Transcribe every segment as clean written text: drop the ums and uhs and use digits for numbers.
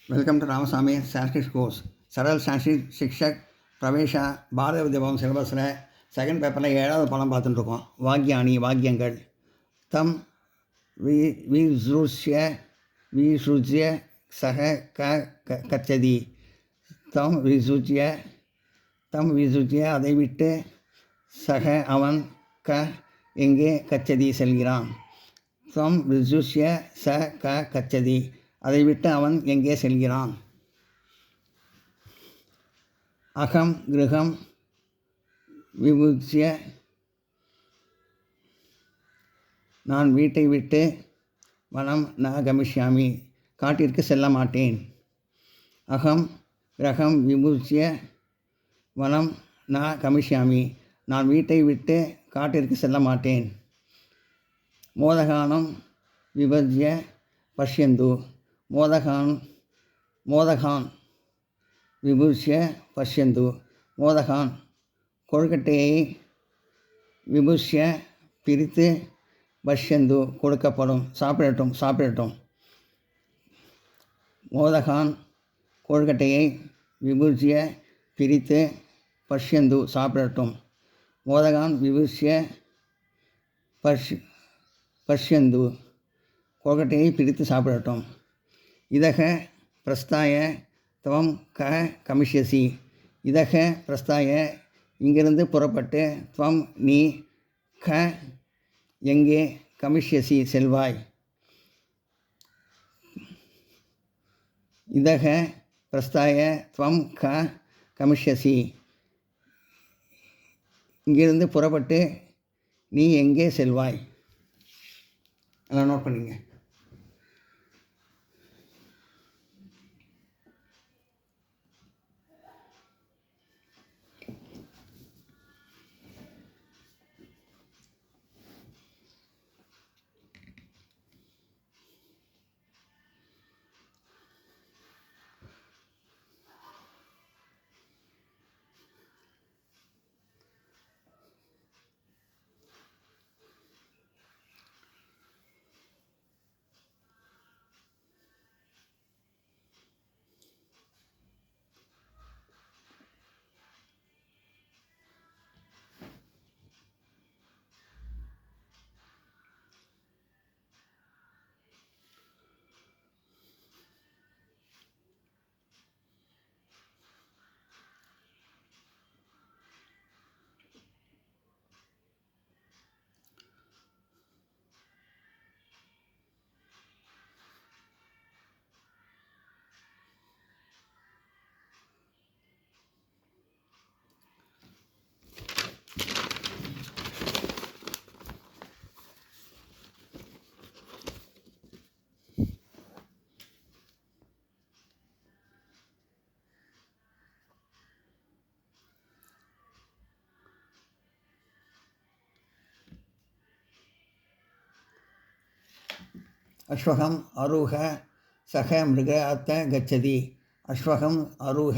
Welcome to Ramaswamy Sanskrit course सरल संस्कृत शिक्षक प्रवेश பாரத வித்யாபவன் சிலபஸில் செகண்ட் பேப்பரில் 7வது பாடம் பார்த்துட்டுருக்கோம். வாக்கியாணி வாக்கியங்கள். தம் விசృజ్య சக கச்சதி. தம் விசృజ్ய அதை விட்டு, சக அவன், எங்கே, கச்சதி செல்கிறான். தம் விசృజ్య ச கச்சதி அதை விட்டு அவன் எங்கே செல்கிறான். அகம் கிரகம் விபுஜ்ய நான் வீட்டை விட்டு, வனம் ந கமிஷ்யாமி காட்டிற்கு செல்ல மாட்டேன். அகம் கிரகம் விபுஜ்ய வனம் ந கமிஷ்யாமி நான் வீட்டை விட்டு காட்டிற்கு செல்ல மாட்டேன். மோதகானம் விபஜ்ய பஷ்யந்து மோதகான் விபுஷ்ய பஷ்யந்து மோதகான் கொழுக்கட்டையை விபுஷ்ய பிரித்து, பஷ்யந்து கொடுக்கப்படும், சாப்பிடட்டும். மோதகான் கொழுக்கட்டையை விபுஷ்ய பிரித்து, பஷ்யந்து சாப்பிடட்டும். மோதகான் விபுஷ்ய பஷ்யந்து கொழுக்கட்டையை பிரித்து சாப்பிடட்டும். இதக பிரஸ்தாய தவம் கமிஷ்யசி இதக பிரஸ்தாய இங்கிருந்து புறப்பட்டு, துவம் நீ, எங்கே, கமிஷ்யசி செல்வாய். இதக பிரஸ்தாய துவம் கமிஷ்யசி இங்கிருந்து புறப்பட்டு நீ எங்கே செல்வாய். அதெல்லாம் நோட் பண்ணிங்க. அஸ்வகம் அரூஹ சக மிருகாத்த கச்சதி. அஸ்வகம் அரூஹ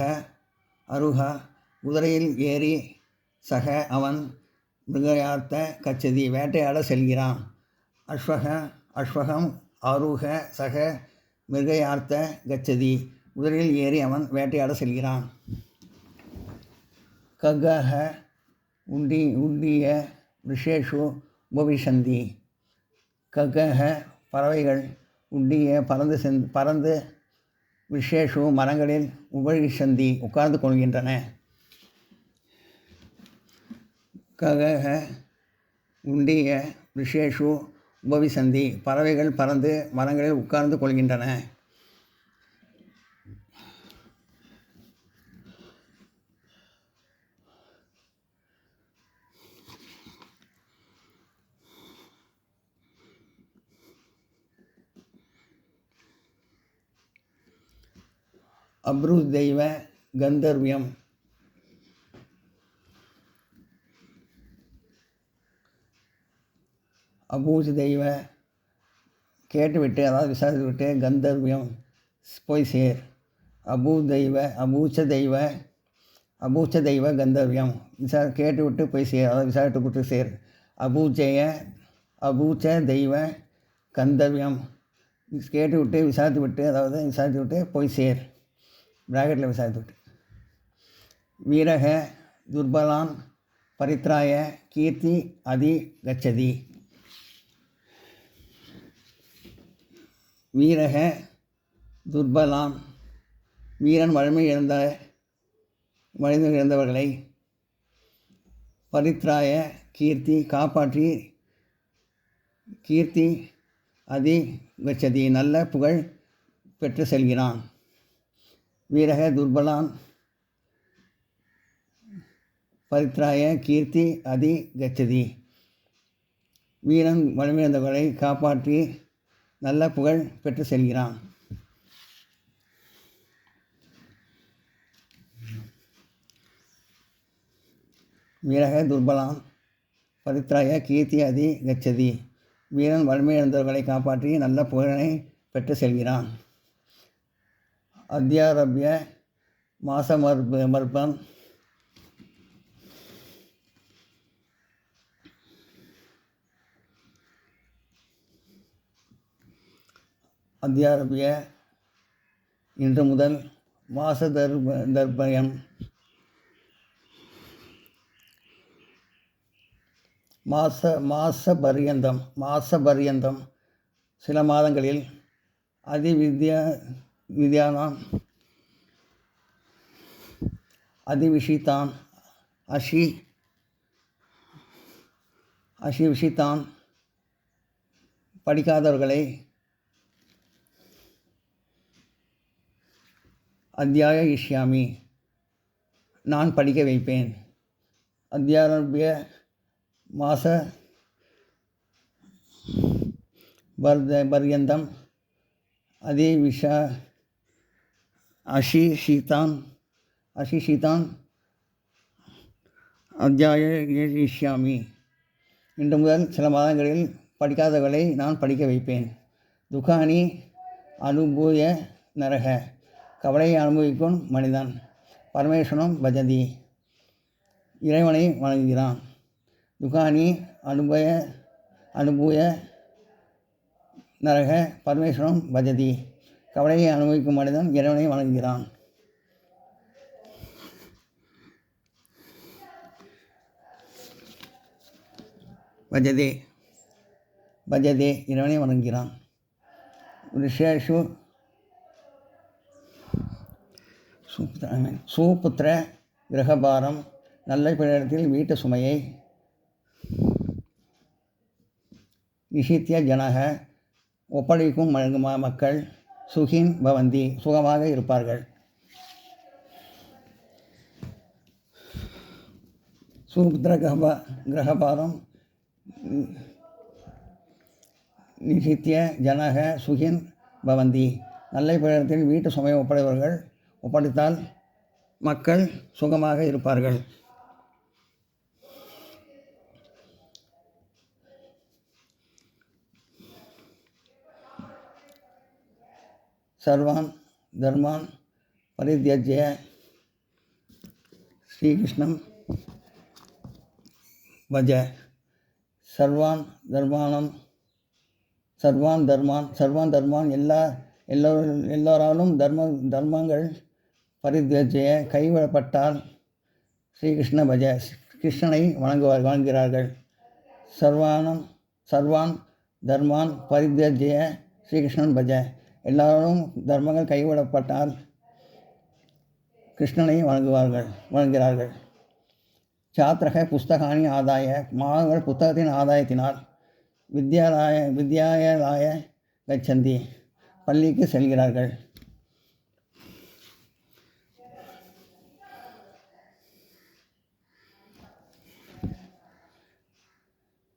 குதிரையில் ஏறி, சக அவன், மிருகாத்த கச்சதி வேட்டையாட செல்கிறான். அஸ்வகம் ஆரூஹ சக மிருகாத்த கச்சதி குதிரையில் ஏறி அவன் வேட்டையாட செல்கிறான். ககஹ உண்டிய விஷேஷு உபவிஷந்தி. ககஹ பறவைகள், உண்டிய பறந்து, விஷேஷு மரங்களில், உபவிஷந்தி உட்கார்ந்து கொள்கின்றன. ககஹ உண்டிய விஷேஷு உபவிசந்தி பறவைகள் பறந்து மரங்களில் உட்கார்ந்து கொள்கின்றன. அப்ருதெய்வ கந்தர்வியம். அபூஜ தெய்வ கேட்டுவிட்டு, அதாவது விசாரித்து விட்டு, கந்தர்வியம் போய் சேர். அபூச்ச தெய்வ கந்தர்வியம் கேட்டுவிட்டு போய் சேர், அதாவது விசாரித்து விட்டு சேர். அபூச்ச தெய்வ கந்தர்வியம் கேட்டு விட்டு விசாரித்து விட்டு, அதாவது விசாரித்து விட்டு போய் சேர், பிராக்கெட்டில் விசாரித்து விட்டு. வீரக துர்பலான் பரித்ராய கீர்த்தி அதி கச்சதி. வீரக துர்பலான், வீரன் வலிமை இழந்தவர்களை, பரித்ராய கீர்த்தி காப்பாற்றி, கீர்த்தி அதி கச்சதி நல்ல புகழ் பெற்று செல்கிறான். வீரக துர்பலான் பரித்ராய கீர்த்தி அதி கச்சதி, வீரன் வலிமையிழந்தவர்களை காப்பாற்றி நல்ல புகழ் பெற்று செல்கிறான். வீரக துர்பலான் பரித்ராய கீர்த்தி அதி கச்சதி, வீரன் வலிமையிழந்தவர்களை காப்பாற்றி நல்ல புகழை பெற்று செல்கிறான். அத்தியாரபிய மாசமர்பம் அத்தியாரபிய இன்று முதல் மாசதர்பயம் மாசபரியந்தம் சில மாதங்களில் அதிவிஷித்தான் விஷித்தான் படிக்காதவர்களை அத்தியாய இஷ்யாமி நான் படிக்க வைப்பேன். அத்தியாரபிய மாச பர்யந்தம் அஷிஷிதான் அத்தியாய இஷ்யாமி இன்று முதல் சில மாதங்களில் படிக்காதவர்களை நான் படிக்க வைப்பேன். துகானி அனுபூய நரக கவலையை அனுபவிக்கும் மனிதன் பரமேஸ்வரம் பஜதி இறைவனை வணங்குகிறான். துகானி அனுபூய நரக பரமேஸ்வரம் பஜதி கவலையை அனுபவிக்கும் மனிதன் இறைவனை வணங்குகிறான். பஜதே இறைவனை வணங்குகிறான். ரிஷேஷு சுபுத்திர கிரகபாரம் நல்ல பிறத்தில் வீட்டு சுமையை நிஷித்திய ஜனக ஒப்படைக்கும் மக்கள் சுகின் பவந்தி சுகமாக இருப்பார்கள். சுபுத்திர கிரகபாரம் நிஷித்திய ஜனக சுகின் பவந்தி நல்ல பிறத்தில் வீட்டு சுமையை ஒப்படைத்தால் மக்கள் சுகமாக இருப்பார்கள். சர்வான் தர்மான் பரித்யஜ்ய ஸ்ரீகிருஷ்ணம் பஜ. சர்வான் தர்மான் எல்லோராலும் தர்மங்கள் பரித்யஜ்ய கைவிடப்பட்டால் ஸ்ரீகிருஷ்ண பஜ கிருஷ்ணனை வணங்குகிறார்கள். சர்வான் தர்மான் பரித்யஜ்ய ஸ்ரீகிருஷ்ணன் பஜ எல்லாரும் தர்மங்கள் கைவிடப்பட்டால் கிருஷ்ணனை வணங்குகிறார்கள். சாத்திரக புஸ்தகானி ஆதாய மாணவர்கள் புத்தகத்தின் ஆதாயத்தினால் வித்யாலய கச்சந்தி பள்ளிக்கு செல்கிறார்கள்.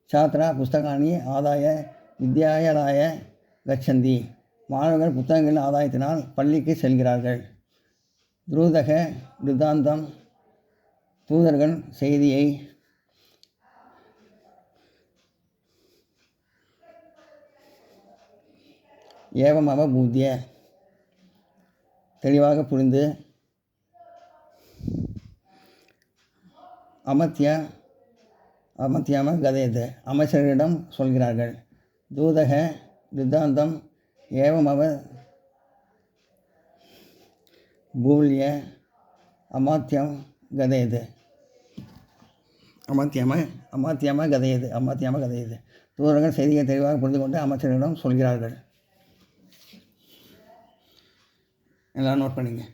சாத்ரா புஸ்தகானி ஆதாய வித்யாலய கச்சந்தி மாணவர்கள் புத்தகங்களின் ஆதாயத்தினால் பள்ளிக்கு செல்கிறார்கள். துருதக விருத்தாந்தம் தூதர்கள் செய்தியை ஏவம் அவபூத்திய தெளிவாக புரிந்து அமத்தியாம கதையது அமைச்சரிடம் சொல்கிறார்கள். தூதக விருத்தாந்தம் एवमव भूल्य अमात्यं गदयेत् அமாத்தியமாக கதையது தூதர்கள் செய்தியை தெளிவாக புரிந்து கொண்டு அமைச்சரிடம் சொல்கிறார்கள். எல்லாம் நோட் பண்ணிங்க.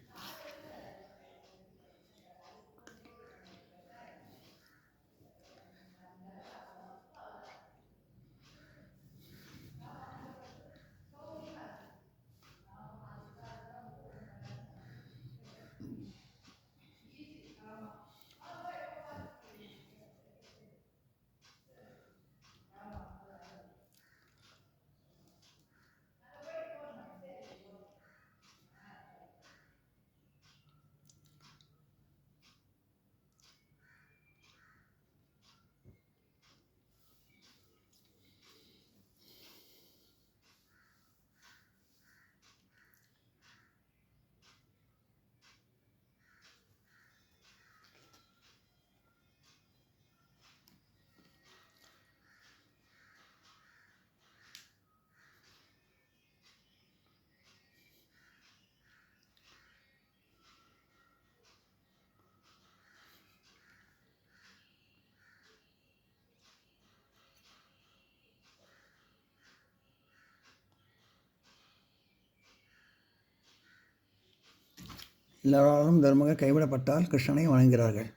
எல்லாராலும் தர்மங்கள் கைவிடப்பட்டால் கிருஷ்ணனை வணங்குகிறார்கள்.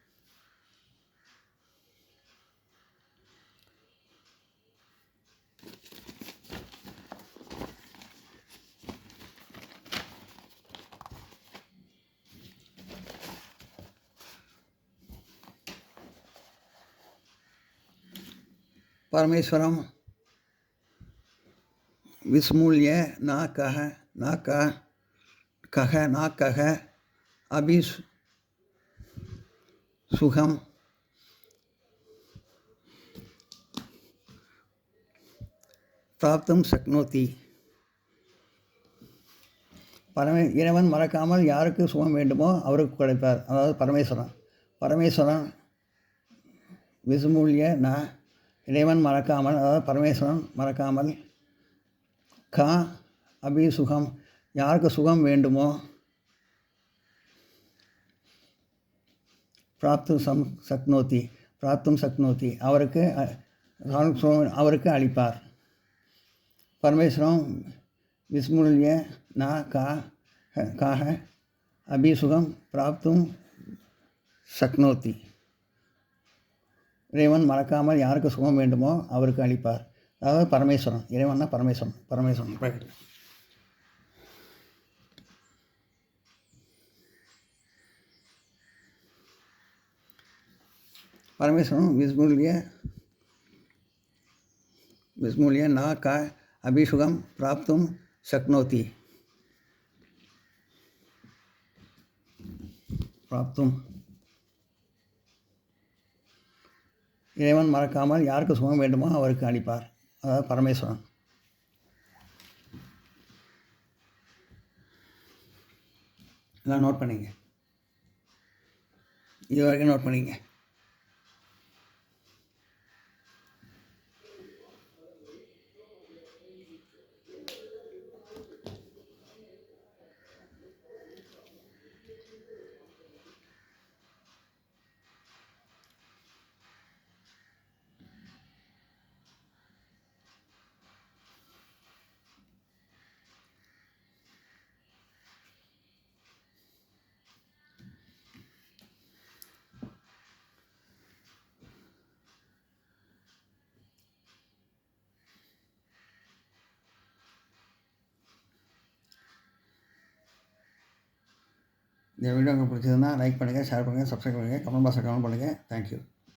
பரமேஸ்வரம் विस्मूल्य न कह अभी सुखम प्राप्तुम शक्नोति. இறைவன் மறக்காமல் யாருக்கு சுகம் வேண்டுமோ அவருக்கு கிடைப்பார். அதாவது பரமேஸ்வரன் விஸ்மூல்ய ந இறைவன் மறக்காமல், அதாவது பரமேஸ்வரன் மறக்காமல், அபி சுகம் யாருக்கு சுகம் வேண்டுமோ, பிராப்தும் சக்னோதி அவருக்கு அளிப்பார். பரமேஸ்வரம் விஸ்முல்ய ந காக அபிசுகம் பிராப்தும் சக்னோதி. இறைவன் மறக்காமல் யாருக்கு சுகம் வேண்டுமோ அவருக்கு அளிப்பார். அதாவது பரமேஸ்வரன், இறைவன்னா பரமேஸ்வரன் பரமேஸ்வரன் விஸ்மூல்ய ந க அபிசுகம் பிராப்தும் சக்னோதி. இறைவன் மறக்காமல் யாருக்கு சுகம் வேண்டுமோ அவருக்கு அளிப்பார். அதாவது பரமேஸ்வரன். எல்லாம் நோட் பண்ணிங்க. இது வரைக்கும் நோட் பண்ணிங்க. இந்த வீடியோ உங்களுக்கு பிடிச்சதுன்னா லைக் பண்ணுங்கள், ஷேர் பண்ணுங்கள், சப்ஸ்கிரைப் பண்ணுங்கள், கமெண்ட் பாக்ஸில் கமெண்ட் பண்ணுங்கள். தேங்க்யூ.